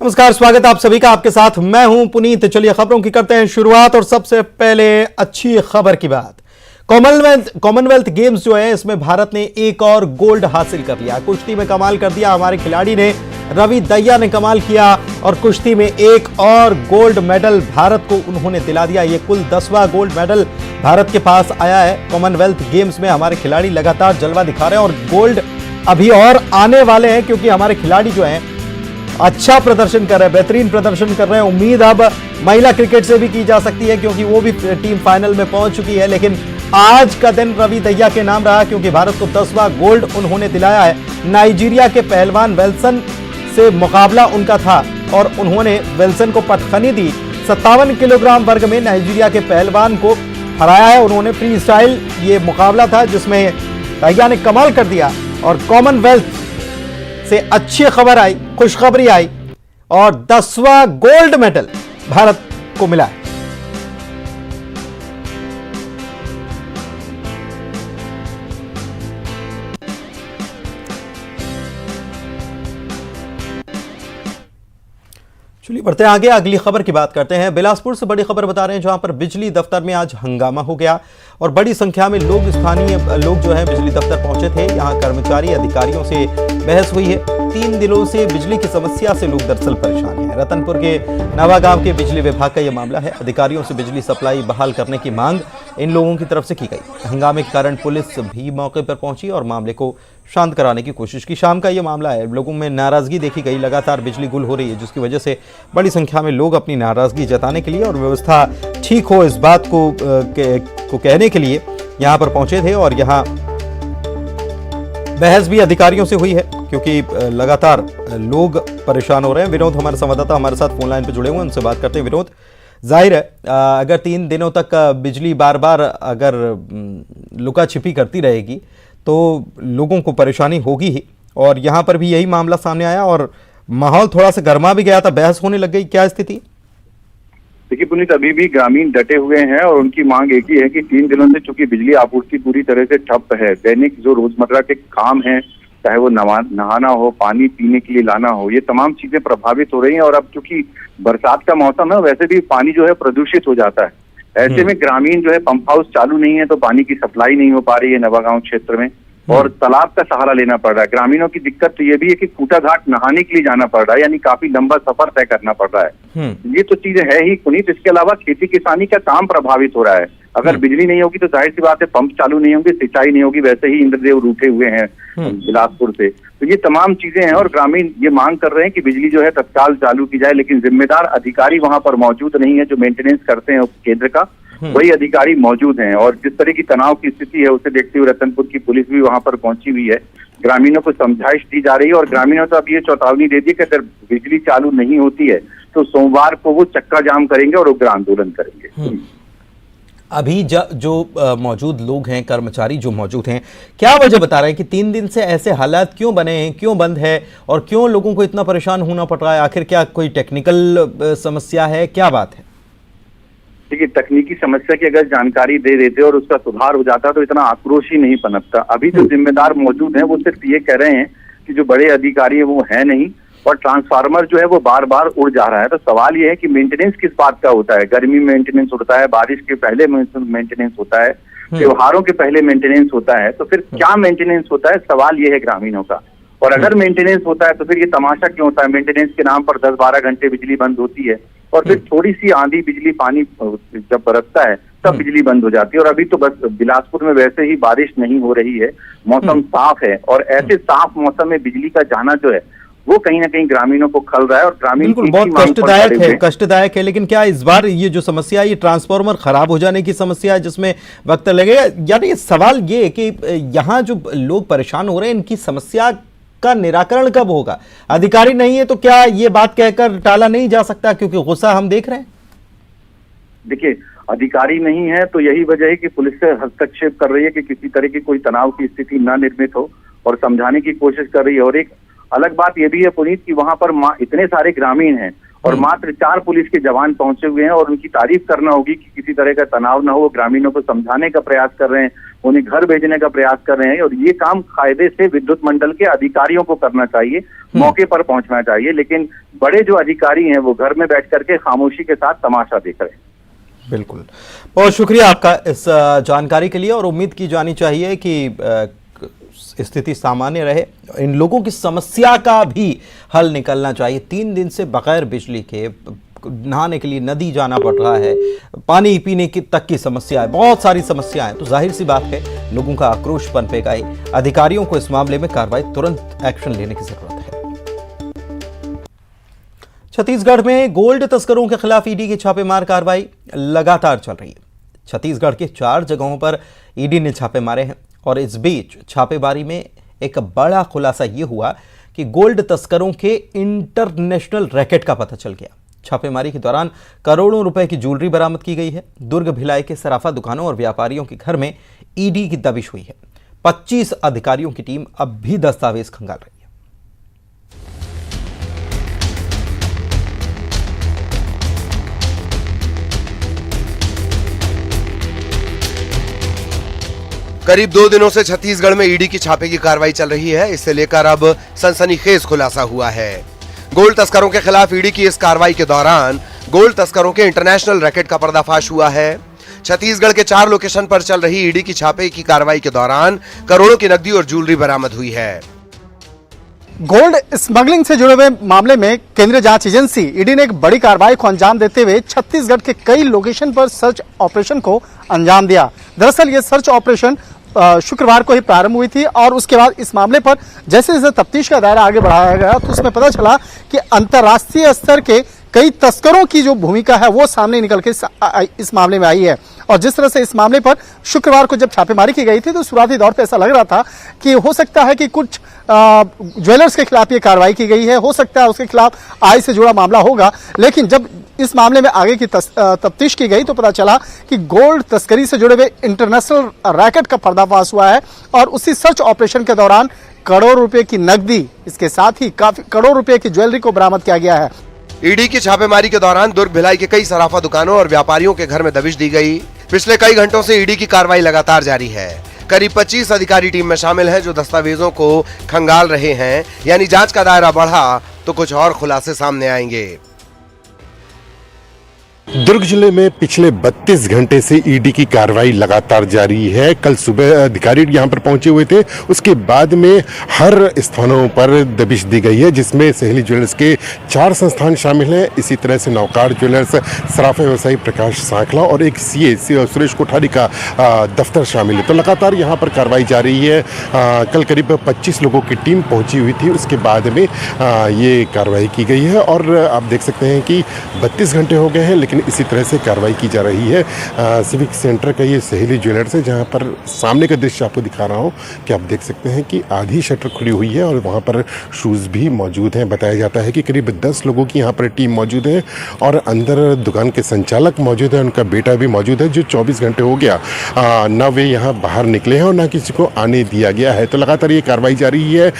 नमस्कार, स्वागत है आप सभी का। आपके साथ मैं हूं पुनीत। चलिए खबरों की करते हैं शुरुआत और सबसे पहले अच्छी खबर की बात। कॉमनवेल्थ गेम्स जो है इसमें भारत ने एक और गोल्ड हासिल कर लिया। कुश्ती में कमाल कर दिया हमारे खिलाड़ी ने, रवि दहिया ने कमाल किया और कुश्ती में एक और गोल्ड मेडल भारत को उन्होंने दिला दिया। ये कुल 10वां गोल्ड मेडल भारत के पास आया है। कॉमनवेल्थ गेम्स में हमारे खिलाड़ी लगातार जलवा दिखा रहे हैं और गोल्ड अभी और आने वाले हैं, क्योंकि हमारे खिलाड़ी जो हैं अच्छा प्रदर्शन कर रहे हैं, बेहतरीन प्रदर्शन कर रहे हैं। उम्मीद अब महिला क्रिकेट से भी की जा सकती है, क्योंकि वो भी टीम फाइनल में पहुंच चुकी है। लेकिन आज का दिन रवि दहिया के नाम रहा, क्योंकि भारत को 10वां गोल्ड उन्होंने दिलाया है। नाइजीरिया के पहलवान वेल्सन से मुकाबला उनका था और उन्होंने वेल्सन को पटखनी दी। 57 किलोग्राम वर्ग में नाइजीरिया के पहलवान को हराया है उन्होंने। फ्री स्टाइल ये मुकाबला था जिसमें दहिया ने कमाल कर दिया और कॉमनवेल्थ से अच्छी खबर आई, खुशखबरी आई और 10वां गोल्ड मेडल भारत को मिला है। चलिए बढ़ते हैं आगे, अगली खबर की बात करते हैं। बिलासपुर से बड़ी खबर बता रहे हैं, जहां पर बिजली दफ्तर में आज हंगामा हो गया और बड़ी संख्या में स्थानीय लोग जो हैं बिजली दफ्तर पहुंचे थे। यहां कर्मचारी अधिकारियों से बहस हुई है। 3 दिनों से बिजली की समस्या से लोग दरअसल परेशान हैं। रतनपुर के नवागांव के बिजली विभाग का यह मामला है। अधिकारियों से बिजली सप्लाई बहाल करने की मांग इन लोगों की तरफ से की गई। हंगामे के कारण पुलिस भी मौके पर पहुंची और मामले को शांत कराने की कोशिश की। शाम का यह मामला है, लोगों में नाराजगी देखी गई। लगातार बिजली गुल हो रही है, जिसकी वजह से बड़ी संख्या में लोग अपनी नाराजगी जताने के लिए और व्यवस्था ठीक हो इस बात को कहने के लिए यहां पर पहुंचे थे। और यहां बहस भी अधिकारियों से हुई है, क्योंकि लगातार लोग परेशान हो रहे हैं। विनोद हमारे संवाददाता हमारे साथ फोन लाइन पर जुड़े हुए हैं, उनसे बात करते हैं। विनोद, जाहिर है अगर 3 दिनों तक बिजली बार बार अगर लुका छिपी करती रहेगी तो लोगों को परेशानी होगी ही, और यहां पर भी यही मामला सामने आया और माहौल थोड़ा सा गर्मा भी गया था, बहस होने लग गई। क्या स्थिति? देखिए पुनीत, अभी भी ग्रामीण डटे हुए हैं और उनकी मांग एक ही है कि 3 दिनों से चूंकि बिजली आपूर्ति पूरी तरह से ठप है, दैनिक जो रोजमर्रा के काम हैं, चाहे वो नहाना हो, पानी पीने के लिए लाना हो, ये तमाम चीजें प्रभावित हो रही हैं। और अब चूंकि बरसात का मौसम है, वैसे भी पानी जो है प्रदूषित हो जाता है। ऐसे में ग्रामीण जो है पंप हाउस चालू नहीं है, तो पानी की सप्लाई नहीं हो पा रही है नवागांव क्षेत्र में, और तालाब का सहारा लेना पड़ रहा है। ग्रामीणों की दिक्कत तो ये भी है कि खूटा घाट नहाने के लिए जाना पड़ रहा है, यानी काफी लंबा सफर तय करना पड़ रहा है। ये तो चीजें है ही पुनीत। इसके अलावा खेती किसानी का काम प्रभावित हो रहा है। अगर बिजली नहीं होगी तो जाहिर सी बात है पंप चालू नहीं होंगे, सिंचाई नहीं होगी। वैसे ही इंद्रदेव रूठे हुए हैं बिलासपुर से। तो ये तमाम चीजें हैं और ग्रामीण ये मांग कर रहे हैं कि बिजली जो है तत्काल चालू की जाए, लेकिन जिम्मेदार अधिकारी वहां पर मौजूद नहीं है जो मेंटेनेंस करते हैं उस केंद्र का। वही अधिकारी मौजूद हैं और जिस तरह की तनाव की स्थिति है उसे देखते हुए रतनपुर की पुलिस भी वहां पर पहुंची हुई है। ग्रामीणों को समझाइश दी जा रही है और ग्रामीणों तो अब ये चेतावनी दे दी कि अगर बिजली चालू नहीं होती है तो सोमवार को वो चक्का जाम करेंगे और उग्र आंदोलन करेंगे। अभी जो मौजूद लोग हैं, कर्मचारी जो मौजूद हैं, क्या वजह बता रहे हैं कि 3 दिन से ऐसे हालात क्यों बने हैं, क्यों बंद है और क्यों लोगों को इतना परेशान होना पड़ रहा है? आखिर क्या कोई टेक्निकल समस्या है, क्या बात है? देखिए, तकनीकी समस्या की अगर जानकारी दे देते और उसका सुधार हो जाता तो इतना आक्रोश ही नहीं पनपता। अभी जो जिम्मेदार मौजूद हैं वो सिर्फ ये कह रहे हैं कि जो बड़े अधिकारी है वो है नहीं और ट्रांसफार्मर जो है वो बार बार उड़ जा रहा है। तो सवाल ये है कि मेंटेनेंस किस बात का होता है? गर्मी में मेंटेनेंस होता है, बारिश के पहले मेंटेनेंस होता है, त्योहारों के पहले मेंटेनेंस होता है, तो फिर क्या मेंटेनेंस होता है? सवाल ये है ग्रामीणों का। और अगर मेंटेनेंस होता है तो फिर ये तमाशा क्यों होता है? मेंटेनेंस के नाम पर 10-12 घंटे बिजली बंद होती है और फिर थोड़ी सी आंधी बिजली पानी जब बरसता है तब बिजली बंद हो जाती है। और अभी तो बस बिलासपुर में वैसे ही बारिश नहीं हो रही है, मौसम साफ है और ऐसे साफ मौसम में बिजली का जाना जो है वो कहीं ना कहीं ग्रामीणों को खल रहा है और ग्रामीण बहुत कष्टदायक है। लेकिन क्या इस बार ये जो समस्या है, ये ट्रांसफार्मर खराब हो जाने की समस्या है जिसमें वक्त लगेगा? यानी सवाल ये है कि यहाँ जो लोग परेशान हो रहे हैं, इनकी समस्या का निराकरण कब होगा? अधिकारी नहीं है तो क्या ये बात कहकर टाला नहीं जा सकता, क्योंकि गुस्सा हम देख रहे हैं? देखिए, अधिकारी नहीं है तो यही वजह है कि पुलिस से हस्तक्षेप कर रही है कि किसी तरह की कोई तनाव की स्थिति न निर्मित हो और समझाने की कोशिश कर रही है। और एक अलग बात यह भी है पुनीत कि वहां पर इतने सारे ग्रामीण हैं और मात्र 4 पुलिस के जवान पहुंचे हुए हैं और उनकी तारीफ करना होगी कि किसी तरह का तनाव ना हो, ग्रामीणों को समझाने का प्रयास कर रहे हैं, उन्हें घर भेजने का प्रयास कर रहे हैं और ये काम कायदे से विद्युत मंडल के अधिकारियों को करना चाहिए, मौके पर पहुंचना चाहिए। लेकिन बड़े जो अधिकारी हैं वो घर में बैठ करके खामोशी के साथ तमाशा देख रहे हैं। बिल्कुल, बहुत शुक्रिया आपका इस जानकारी के लिए और उम्मीद की जानी चाहिए कि स्थिति सामान्य रहे। इन लोगों की समस्या का भी हल निकलना चाहिए। 3 दिन से बगैर बिजली के नहाने के लिए नदी जाना पड़ रहा है, पानी पीने की तक की समस्या है, बहुत सारी समस्याएं। तो जाहिर सी बात है लोगों का आक्रोश पनपेगा ही। अधिकारियों को इस मामले में कार्रवाई, तुरंत एक्शन लेने की जरूरत है। छत्तीसगढ़ में गोल्ड तस्करों के खिलाफ ईडी की छापेमार कार्रवाई लगातार चल रही है। छत्तीसगढ़ के 4 जगहों पर ईडी ने छापे मारे हैं और इस बीच छापेमारी में एक बड़ा खुलासा यह हुआ कि गोल्ड तस्करों के इंटरनेशनल रैकेट का पता चल गया। छापेमारी के दौरान करोड़ों रुपए की ज्वेलरी बरामद की गई है। दुर्ग भिलाई के सराफा दुकानों और व्यापारियों के घर में ईडी की दबिश हुई है। 25 अधिकारियों की टीम अब भी दस्तावेज खंगाल रही है। करीब 2 दिनों से छत्तीसगढ़ में ईडी की छापे की कार्रवाई चल रही है। इससे लेकर अब सनसनीखेज खुलासा हुआ है। गोल्ड तस्करों के खिलाफ ईडी की इस कार्रवाई के दौरान गोल्ड तस्करों के इंटरनेशनल रैकेट का पर्दाफाश हुआ है। छत्तीसगढ़ के 4 लोकेशन पर चल रही ईडी की छापे की कार्रवाई के दौरान करोड़ों की नकदी और ज्वेलरी बरामद हुई है। गोल्ड स्मगलिंग से जुड़े हुए मामले में केंद्रीय जांच एजेंसी ईडी ने एक बड़ी कार्रवाई को अंजाम देते हुए छत्तीसगढ़ के कई लोकेशन पर सर्च ऑपरेशन को अंजाम दिया। दरअसल ये सर्च ऑपरेशन शुक्रवार को ही प्रारंभ हुई थी और उसके बाद इस मामले पर जैसे जैसे तफ्तीश का दायरा आगे बढ़ाया गया तो उसमें पता चला कि अंतर्राष्ट्रीय स्तर के कई तस्करों की जो भूमिका है वो सामने निकल के इस मामले में आई है। और जिस तरह से इस मामले पर शुक्रवार को जब छापेमारी की गई थी तो शुरुआती दौर पे ऐसा लग रहा था कि हो सकता है कि कुछ ज्वेलर्स के खिलाफ ये कार्रवाई की गई है, हो सकता है उसके खिलाफ आय से जुड़ा मामला होगा। लेकिन जब इस मामले में आगे की तफ्तीश की गई तो पता चला कि गोल्ड तस्करी से जुड़े हुए इंटरनेशनल रैकेट का पर्दाफाश हुआ है और उसी सर्च ऑपरेशन के दौरान करोड़ रुपए की नकदी, इसके साथ ही काफी करोड़ रुपए की ज्वेलरी को बरामद किया गया है। ईडी की छापेमारी के दौरान दुर्ग भिलाई के कई सराफा दुकानों और व्यापारियों के घर में दबिश दी गई। पिछले कई घंटों से ईडी की कार्रवाई लगातार जारी है। करीब 25 अधिकारी टीम में शामिल हैं जो दस्तावेजों को खंगाल रहे हैं। यानी जांच का दायरा बढ़ा तो कुछ और खुलासे सामने आएंगे। दुर्ग जिले में पिछले 32 घंटे से ईडी की कार्रवाई लगातार जारी है। कल सुबह अधिकारी यहां पर पहुंचे हुए थे, उसके बाद में हर स्थानों पर दबिश दी गई है, जिसमें सहेली ज्वेलर्स के 4 संस्थान शामिल हैं। इसी तरह से नौकार ज्वेलर्स, सराफा व्यवसायी प्रकाश सांखला और एक सीए सुरेश कोठारी का दफ्तर शामिल है। तो लगातार यहां पर कार्रवाई जारी है। कल करीब 25 लोगों की टीम पहुंची हुई थी, उसके बाद में ये कार्रवाई की गई है और आप देख सकते हैं कि 32 घंटे हो गए हैं, लेकिन इसी तरह से कार्रवाई की जा रही है। सिविक सेंटर का ये सहेली ज्वेलर्स है, जहां पर सामने का दृश्य आपको दिखा रहा हूं कि आप देख सकते हैं कि आधी शटर खुली हुई है और वहां पर शूज भी मौजूद हैं। बताया जाता है कि करीब 10 लोगों की यहां पर टीम मौजूद है और अंदर दुकान के संचालक मौजूद है, उनका बेटा भी मौजूद है, जो 24 घंटे हो गया न वे यहाँ बाहर निकले हैं और न किसी को आने दिया गया है। तो लगातार ये कार्रवाई जारी है।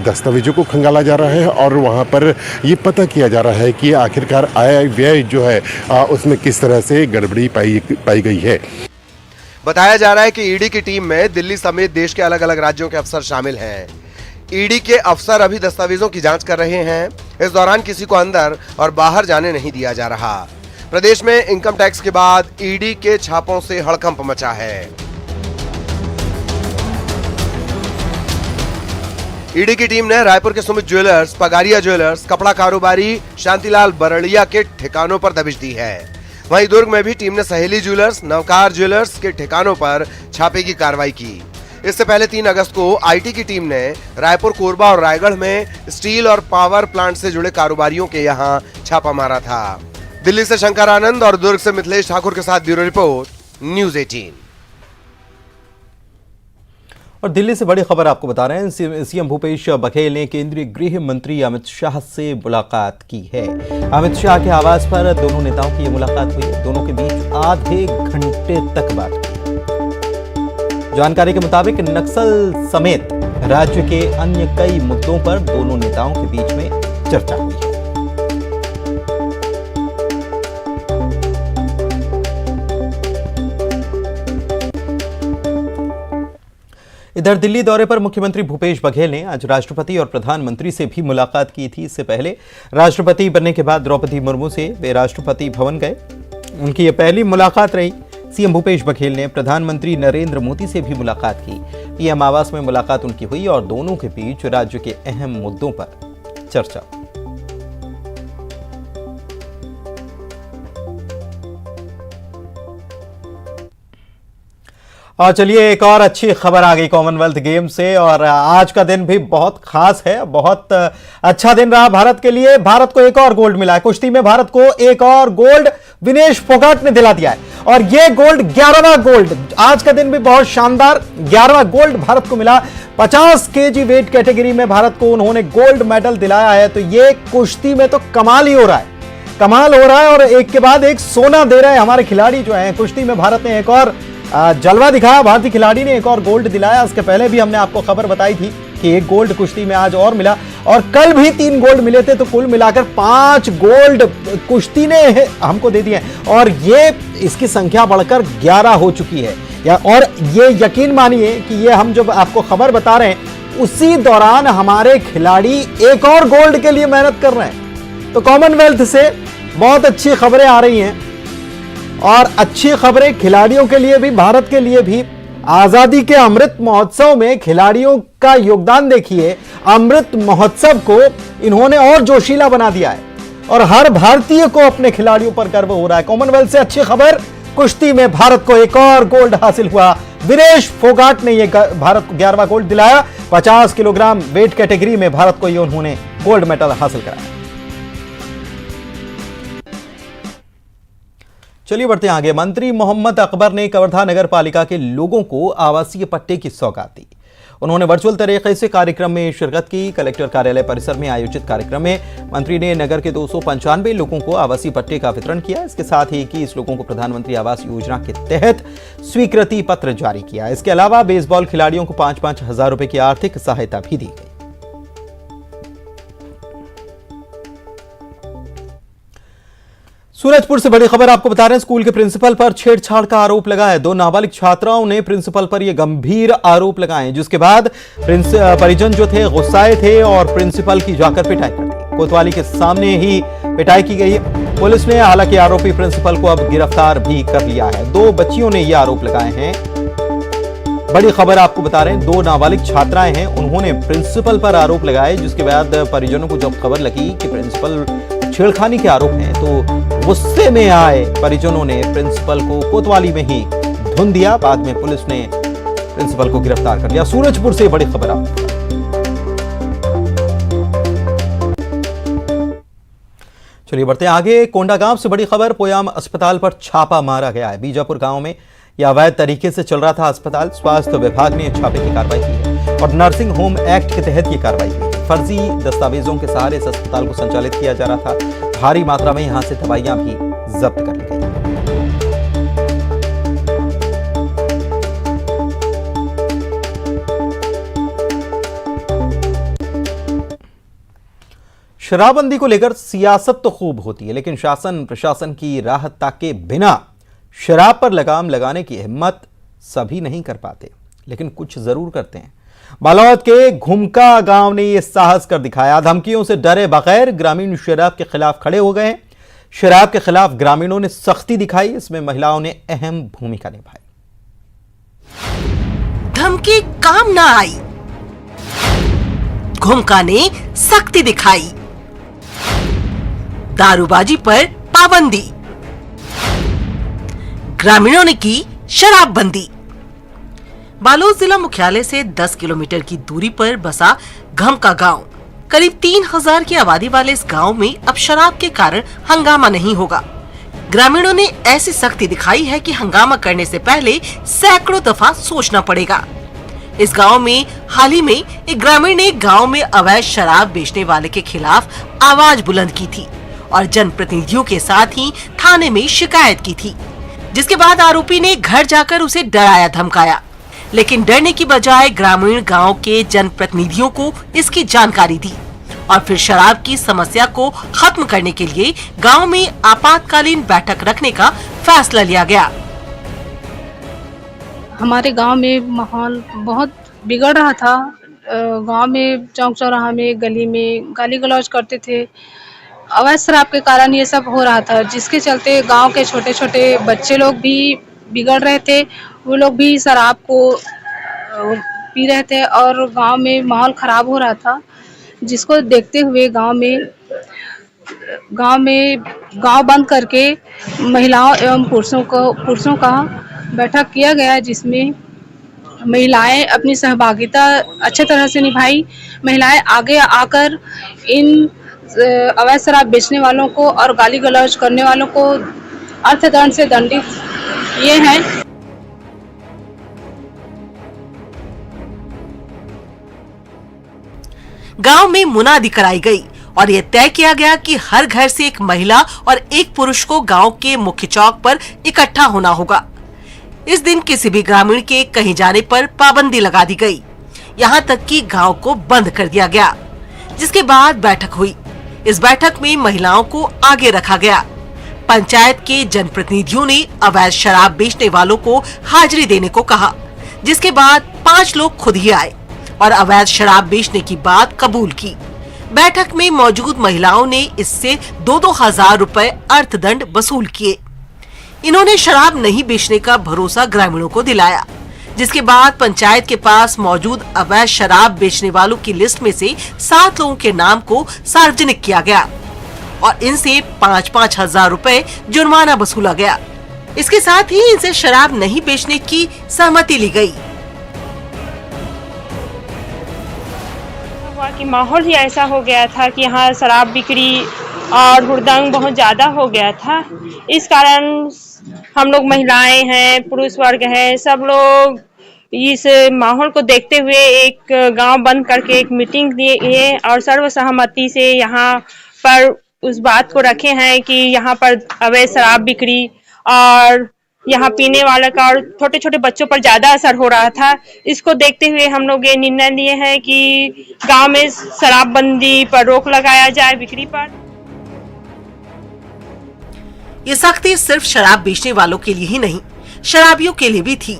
दस्तावेजों को खंगाला जा रहा है और वहाँ पर ये पता किया जा रहा है कि आखिरकार आय व्यय जो है उसमें किस तरह से गड़बड़ी पाई गई है। बताया जा रहा है कि ईडी की टीम में दिल्ली समेत देश के अलग अलग राज्यों के अफसर शामिल हैं। ईडी के अफसर अभी दस्तावेजों की जांच कर रहे हैं। इस दौरान किसी को अंदर और बाहर जाने नहीं दिया जा रहा। प्रदेश में इनकम टैक्स के बाद ईडी के छापों से हड़कंप मचा है। ईडी की टीम ने रायपुर के सुमित ज्वेलर्स, पगारिया ज्वेलर्स, कपड़ा कारोबारी शांतिलाल बरड़िया के ठिकानों पर दबिश दी है। वहीं दुर्ग में भी टीम ने सहेली ज्वेलर्स, नवकार ज्वेलर्स के ठिकानों पर छापे की कार्रवाई की। इससे पहले 3 अगस्त को आईटी की टीम ने रायपुर, कोरबा और रायगढ़ में स्टील और पावर प्लांट से जुड़े कारोबारियों के यहां छापा मारा था। दिल्ली से शंकर आनंद और दुर्ग से मिथिलेश ठाकुर के साथ ब्यूरो रिपोर्ट, न्यूज़ 18। और दिल्ली से बड़ी खबर आपको बता रहे हैं, सीएम भूपेश बघेल ने केंद्रीय गृह मंत्री अमित शाह से मुलाकात की है। अमित शाह के आवास पर दोनों नेताओं की मुलाकात हुई। दोनों के बीच आधे घंटे तक बात हुई। जानकारी के मुताबिक नक्सल समेत राज्य के अन्य कई मुद्दों पर दोनों नेताओं के बीच में चर्चा हुई है। इधर दिल्ली दौरे पर मुख्यमंत्री भूपेश बघेल ने आज राष्ट्रपति और प्रधानमंत्री से भी मुलाकात की थी। इससे पहले राष्ट्रपति बनने के बाद द्रौपदी मुर्मू से वे राष्ट्रपति भवन गए। उनकी ये पहली मुलाकात रही। सीएम भूपेश बघेल ने प्रधानमंत्री नरेंद्र मोदी से भी मुलाकात की। पीएम आवास में मुलाकात उनकी हुई और दोनों के बीच राज्य के अहम मुद्दों पर चर्चा। और चलिए एक और अच्छी खबर आ गई कॉमनवेल्थ गेम से, और आज का दिन भी बहुत खास है, बहुत अच्छा दिन रहा भारत के लिए। भारत को एक और गोल्ड मिला है कुश्ती में। भारत को एक और गोल्ड विनेश फोगाट ने दिला दिया है, और यह गोल्ड 11वां गोल्ड। आज का दिन भी बहुत शानदार, 11वां गोल्ड भारत को मिला। 50 केजी वेट कैटेगरी में भारत को उन्होंने गोल्ड मेडल दिलाया है। तो ये कुश्ती में तो कमाल ही हो रहा है, कमाल हो रहा है। और एक के बाद एक सोना दे रहे हैं हमारे खिलाड़ी जो हैं। कुश्ती में भारत ने एक और जलवा दिखाया, भारतीय खिलाड़ी ने एक और गोल्ड दिलाया। इसके पहले भी हमने आपको खबर बताई थी कि एक गोल्ड कुश्ती में आज और मिला, और कल भी 3 गोल्ड मिले थे। तो कुल मिलाकर 5 गोल्ड कुश्ती ने हमको दे दिए, और ये इसकी संख्या बढ़कर 11 हो चुकी है। और ये यकीन मानिए कि ये हम जब आपको खबर बता रहे हैं उसी दौरान हमारे खिलाड़ी एक और गोल्ड के लिए मेहनत कर रहे हैं। तो कॉमनवेल्थ से बहुत अच्छी खबरें आ रही हैं, और अच्छी खबरें खिलाड़ियों के लिए भी, भारत के लिए भी। आजादी के अमृत महोत्सव में खिलाड़ियों का योगदान देखिए। अमृत महोत्सव को इन्होंने और जोशीला बना दिया है, और हर भारतीय को अपने खिलाड़ियों पर गर्व हो रहा है। कॉमनवेल्थ से अच्छी खबर, कुश्ती में भारत को एक और गोल्ड हासिल हुआ। विनेश फोगाट ने यह भारत को 11वां गोल्ड दिलाया। 50 किलोग्राम वेट कैटेगरी में भारत को ये उन्होंने गोल्ड मेडल हासिल कराया। चलिए बढ़ते हैं आगे। मंत्री मोहम्मद अकबर ने कवर्धा नगर पालिका के लोगों को आवासीय पट्टे की सौगात दी। उन्होंने वर्चुअल तरीके से कार्यक्रम में शिरकत की। कलेक्टर कार्यालय परिसर में आयोजित कार्यक्रम में मंत्री ने नगर के 295 लोगों को आवासीय पट्टे का वितरण किया। इसके साथ ही 21 लोगों को प्रधानमंत्री आवास योजना के तहत स्वीकृति पत्र जारी किया। इसके अलावा बेसबॉल खिलाड़ियों को 5-5 हजार रुपए की आर्थिक सहायता भी दी गई। सूरजपुर से बड़ी खबर आपको बता रहे हैं। स्कूल के प्रिंसिपल पर छेड़छाड़ का आरोप लगा है। 2 नाबालिग छात्राओं ने प्रिंसिपल पर यह गंभीर आरोप लगाए, जिसके बाद परिजन जो थे गुस्साए थे और प्रिंसिपल की जाकर पिटाई कर दी। कोतवाली के सामने ही पिटाई की गई। पुलिस ने हालांकि आरोपी प्रिंसिपल को अब गिरफ्तार भी कर लिया है। 2 बच्चियों ने यह आरोप लगाए हैं। बड़ी खबर आपको बता रहे हैं, 2 नाबालिग छात्राएं हैं, उन्होंने प्रिंसिपल पर आरोप लगाए, जिसके बाद परिजनों को जब खबर लगी कि प्रिंसिपल छेड़खानी के आरोप हैं तो गुस्से में आए परिजनों ने प्रिंसिपल को कोतवाली में ही धुन दिया। बाद में पुलिस ने प्रिंसिपल को गिरफ्तार कर लिया। सूरजपुर से बड़ी खबर आपको। चलिए बढ़ते हैं आगे। कोंडागांव से बड़ी खबर, पोयाम अस्पताल पर छापा मारा गया है। बीजापुर गांव में यह अवैध तरीके से चल रहा था अस्पताल। स्वास्थ्य विभाग ने छापे की कार्रवाई की है और नर्सिंग होम एक्ट के तहत यह कार्रवाई की। फर्जी दस्तावेजों के सहारे इस अस्पताल को संचालित किया जा रहा था। भारी मात्रा में यहां से दवाइयां भी जब्त कर ली गई। शराबबंदी को लेकर सियासत तो खूब होती है, लेकिन शासन प्रशासन की राह ताके बिना शराब पर लगाम लगाने की हिम्मत सभी नहीं कर पाते, लेकिन कुछ जरूर करते हैं। बालोद के घुमका गांव ने यह साहस कर दिखाया। धमकियों से डरे बगैर ग्रामीण शराब के खिलाफ खड़े हो गए। शराब के खिलाफ ग्रामीणों ने सख्ती दिखाई। इसमें महिलाओं ने अहम भूमिका निभाई। धमकी काम ना आई, घुमका ने सख्ती दिखाई। दारूबाजी पर पाबंदी, ग्रामीणों ने की शराबबंदी। बालोद जिला मुख्यालय से 10 किलोमीटर की दूरी पर बसा घमका गांव। करीब 3000 की आबादी वाले इस गांव में अब शराब के कारण हंगामा नहीं होगा। ग्रामीणों ने ऐसी सख्ती दिखाई है कि हंगामा करने से पहले सैकड़ों दफा सोचना पड़ेगा। इस गांव में हाल ही में एक ग्रामीण ने गांव में अवैध शराब बेचने वाले के खिलाफ आवाज बुलंद की थी और जनप्रतिनिधियों के साथ ही थाने में शिकायत की थी, जिसके बाद आरोपी ने घर जाकर उसे डराया धमकाया। लेकिन डरने की बजाय ग्रामीण गांव के जनप्रतिनिधियों को इसकी जानकारी दी और फिर शराब की समस्या को खत्म करने के लिए गांव में आपातकालीन बैठक रखने का फैसला लिया गया। हमारे गांव में माहौल बहुत बिगड़ रहा था। गांव में चौक चौराहा में गली में गाली गलौज करते थे। अवैध शराब के कारण ये सब हो रहा था, जिसके चलते गांव के छोटे छोटे बच्चे लोग भी बिगड़ रहे थे। वो लोग भी शराब को पी रहे थे और गांव में माहौल खराब हो रहा था, जिसको देखते हुए गांव बंद करके महिलाओं एवं पुरुषों का बैठक किया गया, जिसमें महिलाएं अपनी सहभागिता अच्छे तरह से निभाई। महिलाएं आगे आकर इन अवैध शराब बेचने वालों को और गाली गलौज करने वालों को अर्थदंड से दंडित किए हैं। गांव में मुनादी कराई गई और यह तय किया गया कि हर घर से एक महिला और एक पुरुष को गांव के मुख्य चौक पर इकट्ठा होना होगा। इस दिन किसी भी ग्रामीण के कहीं जाने पर पाबंदी लगा दी गई। यहां तक कि गांव को बंद कर दिया गया, जिसके बाद बैठक हुई। इस बैठक में महिलाओं को आगे रखा गया। पंचायत के जनप्रतिनिधियों ने अवैध शराब बेचने वालों को हाजिरी देने को कहा, जिसके बाद 5 लोग खुद ही आए और अवैध शराब बेचने की बात कबूल की। बैठक में मौजूद महिलाओं ने इससे 2-2 हजार रुपए अर्थदंड वसूल किए। इन्होंने शराब नहीं बेचने का भरोसा ग्रामीणों को दिलाया, जिसके बाद पंचायत के पास मौजूद अवैध शराब बेचने वालों की लिस्ट में से 7 लोगों के नाम को सार्वजनिक किया गया और इनसे 5-5 हजार रुपए जुर्माना वसूला गया। इसके साथ ही इनसे शराब नहीं बेचने की सहमति ली गई। कि माहौल ही ऐसा हो गया था कि यहाँ शराब बिक्री और हुड़दंग बहुत ज़्यादा हो गया था। इस कारण हम लोग महिलाएं हैं, पुरुष वर्ग है, सब लोग इस माहौल को देखते हुए एक गांव बंद करके एक मीटिंग दिए और सर्वसहमति से यहाँ पर उस बात को रखे हैं कि यहाँ पर अवैध शराब बिक्री और यहाँ पीने वाले का और छोटे छोटे बच्चों पर ज्यादा असर हो रहा था। इसको देखते हुए हम लोग ये निर्णय लिए हैं कि गांव में शराबबंदी पर रोक लगाया जाए, बिक्री पर। ये सख्ती सिर्फ शराब बेचने वालों के लिए ही नहीं, शराबियों के लिए भी थी।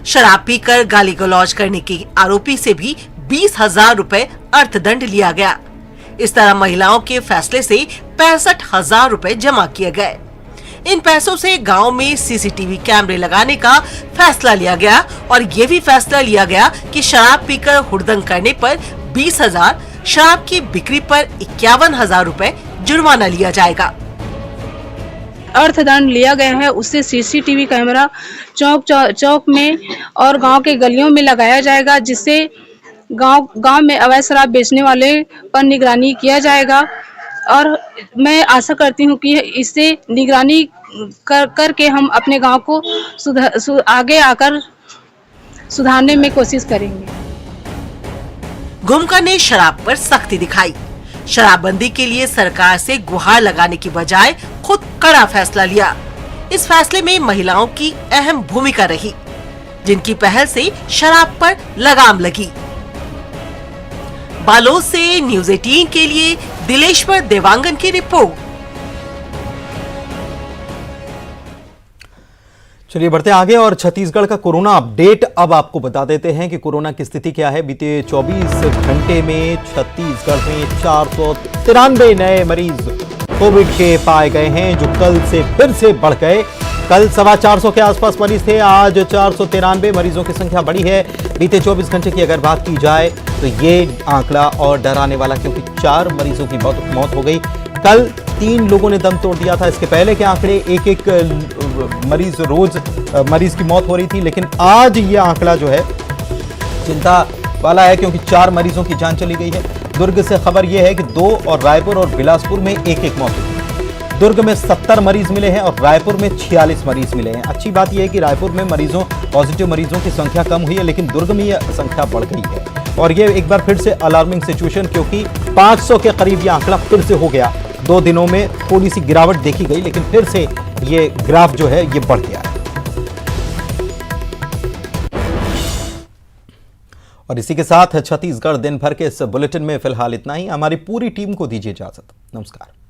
शराब पीकर गाली गलौज करने के आरोपी से भी 20,000 रुपए अर्थदंड लिया गया। इस तरह महिलाओं के फैसले से 65,000 रुपए जमा किए गए। इन पैसों से गांव में सीसीटीवी कैमरे लगाने का फैसला लिया गया और ये भी फैसला लिया गया कि शराब पीकर हुड़दंग करने पर 20,000, शराब की बिक्री पर 51,000 रुपए जुर्माना लिया जाएगा। अर्थदंड लिया गया है, उससे सीसीटीवी कैमरा चौक में और गांव के गलियों में लगाया जाएगा, जिससे गांव में अवैध शराब बेचने वाले पर निगरानी किया जाएगा। और मैं आशा करती हूं कि इससे निगरानी करके हम अपने गांव को आगे आकर सुधारने में कोशिश करेंगे। घुमकर ने शराब पर सख्ती दिखाई। शराबबंदी के लिए सरकार से गुहार लगाने की बजाय खुद कड़ा फैसला लिया। इस फैसले में महिलाओं की अहम भूमिका रही, जिनकी पहल से शराब पर लगाम लगी। बालोद से न्यूज़ 18 के लिए दिलेश्वर देवांगन की रिपोर्ट। चलिए बढ़ते आगे और छत्तीसगढ़ का कोरोना अपडेट अब आपको बता देते हैं कि कोरोना की स्थिति क्या है। बीते 24 घंटे में छत्तीसगढ़ में 493 नए मरीज कोविड के पाए गए हैं, जो कल से फिर से बढ़ गए। कल 425 के आसपास मरीज थे, आज 493 मरीजों की संख्या बढ़ी है। बीते 24 घंटे की अगर बात की जाए तो ये आंकड़ा और डराने वाला, क्योंकि 4 मरीजों की मौत हो गई। कल 3 लोगों ने दम तोड़ दिया था। इसके पहले के आंकड़े एक मरीज की मौत हो रही थी, लेकिन आज ये आंकड़ा जो है चिंता वाला है, क्योंकि 4 मरीजों की जान चली गई है। दुर्ग से खबर यह है कि 2 और रायपुर और बिलासपुर में एक मौत हुई। दुर्ग में 70 मरीज मिले हैं और रायपुर में 46 मरीज मिले हैं। अच्छी बात यह है कि रायपुर में पॉजिटिव मरीजों की संख्या कम हुई है, लेकिन दुर्ग में यह संख्या बढ़ गई है और ये एक बार फिर से अलार्मिंग सिचुएशन, क्योंकि 500 के करीब ये आंकड़ा फिर से हो गया। 2 दिनों में थोड़ी सी गिरावट देखी गई, लेकिन फिर से ये ग्राफ जो है ये बढ़ गया है। और इसी के साथ छत्तीसगढ़ दिन भर के इस बुलेटिन में फिलहाल इतना ही। हमारी पूरी टीम को दीजिए इजाजत। नमस्कार।